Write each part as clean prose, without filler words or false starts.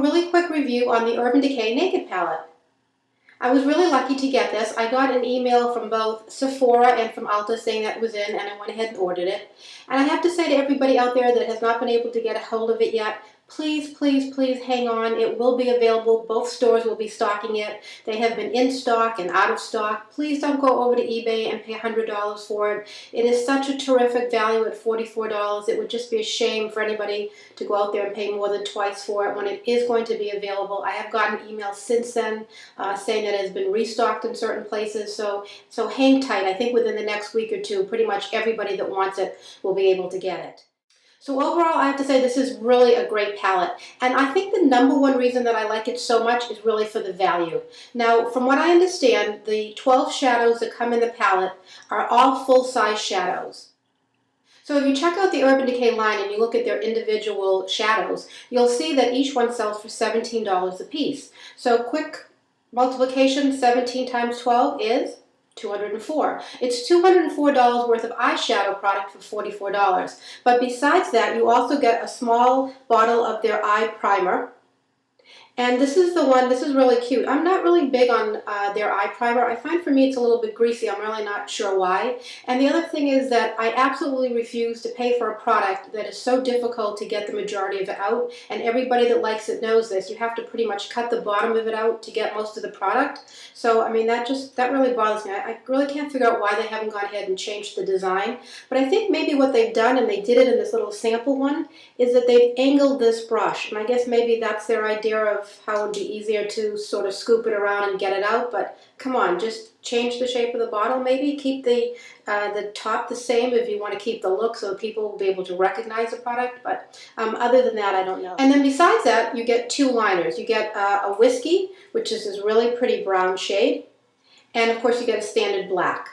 really quick review on the Urban Decay Naked Palette. I was really lucky to get this. I got an email from both Sephora and from Ulta saying that it was in, and I went ahead and ordered it. And I have to say to everybody out there that has not been able to get a hold of it yet, please, please, please hang on. It will be available. Both stores will be stocking it. They have been in stock and out of stock. Please don't go over to eBay and pay $100 for it. It is such a terrific value at $44. It would just be a shame for anybody to go out there and pay more than twice for it when it is going to be available. I have gotten emails since then saying that it has been restocked in certain places. So hang tight. I think within the next week or two, pretty much everybody that wants it will be able to get it. So overall, I have to say this is really a great palette. And I think the number one reason that I like it so much is really for the value. Now, from what I understand, the 12 shadows that come in the palette are all full-size shadows. So if you check out the Urban Decay line and you look at their individual shadows, you'll see that each one sells for $17 a piece. So quick multiplication, 17 times 12 is $204. It's $204 worth of eyeshadow product for $44. But besides that, you also get a small bottle of their eye primer. And this is the one, this is really cute. I'm not really big on their eye primer. I find for me it's a little bit greasy. I'm really not sure why. And the other thing is that I absolutely refuse to pay for a product that is so difficult to get the majority of it out. And everybody that likes it knows this. You have to pretty much cut the bottom of it out to get most of the product. So, I mean, that really bothers me. I really can't figure out why they haven't gone ahead and changed the design. But I think maybe what they've done, and they did it in this little sample one, is that they've angled this brush. And I guess maybe that's their idea of how it would be easier to sort of scoop it around and get it out. But come on, just change the shape of the bottle maybe. Keep the top the same if you want to keep the look so people will be able to recognize the product. But other than that, I don't know. And then besides that, you get two liners. You get a whiskey, which is this really pretty brown shade. And of course, you get a standard black.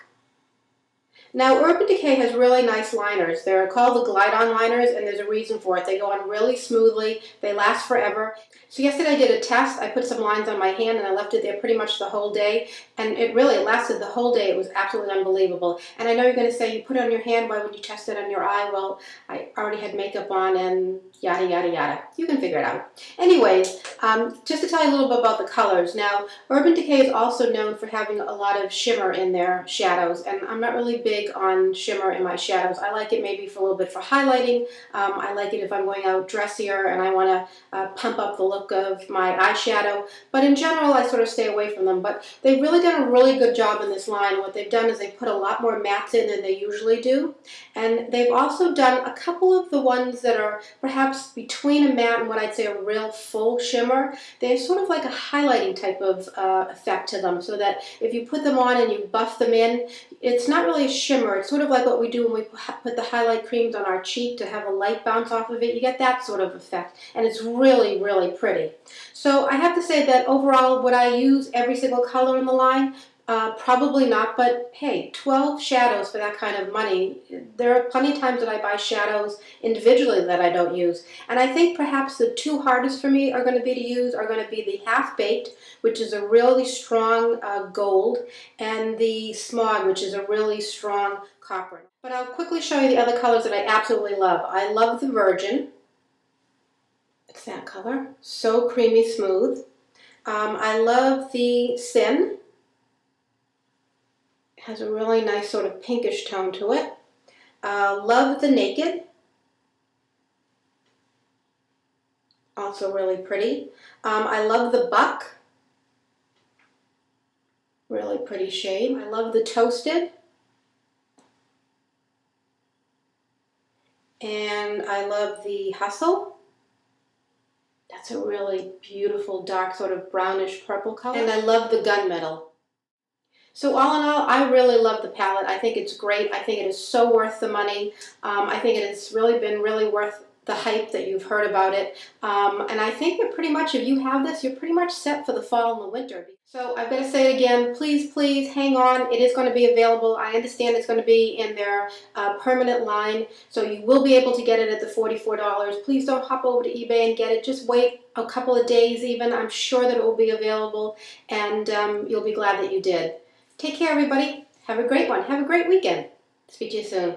Now, Urban Decay has really nice liners. They're called the Glide-On liners, and there's a reason for it. They go on really smoothly. They last forever. So yesterday I did a test. I put some lines on my hand, and I left it there pretty much the whole day. And it really lasted the whole day. It was absolutely unbelievable. And I know you're going to say, you put it on your hand, why would you test it on your eye? Well, I already had makeup on and yada, yada, yada. You can figure it out. Anyways, just to tell you a little bit about the colors. Now, Urban Decay is also known for having a lot of shimmer in their shadows, and I'm not really big on shimmer in my shadows. I like it maybe for a little bit for highlighting. I like it if I'm going out dressier and I want to pump up the look of my eyeshadow. But in general, I sort of stay away from them. But they've really done a really good job in this line. What they've done is they put a lot more mattes in than they usually do. And they've also done a couple of the ones that are perhaps between a matte and what I'd say a real full shimmer. They're sort of like a highlighting type of effect to them, so that if you put them on and you buff them in, it's not really a shimmer. It's sort of like what we do when we put the highlight creams on our cheek to have a light bounce off of it. You get that sort of effect, and it's really, really pretty. So I have to say that overall, would I use every single color in the line? Probably not, but hey, 12 shadows for that kind of money. There are plenty of times that I buy shadows individually that I don't use. And I think perhaps the two hardest for me are going to be the Half Baked, which is a really strong gold, and the Smog, which is a really strong copper. But I'll quickly show you the other colors that I absolutely love. I love the Virgin. It's that color. So creamy smooth. I love the Sin. Has a really nice sort of pinkish tone to it. Love the Naked. Also really pretty. I love the Buck. Really pretty shade. I love the Toasted. And I love the Hustle. That's a really beautiful dark sort of brownish purple color. And I love the Gunmetal. So all in all, I really love the palette. I think it's great. I think it is so worth the money. I think it has really been worth the hype that you've heard about it. And I think that pretty much if you have this, you're pretty much set for the fall and the winter. So I've got to say it again, please, please hang on. It is going to be available. I understand it's going to be in their permanent line, so you will be able to get it at the $44. Please don't hop over to eBay and get it. Just wait a couple of days even. I'm sure that it will be available, and you'll be glad that you did. Take care, everybody. Have a great one. Have a great weekend. Speak to you soon.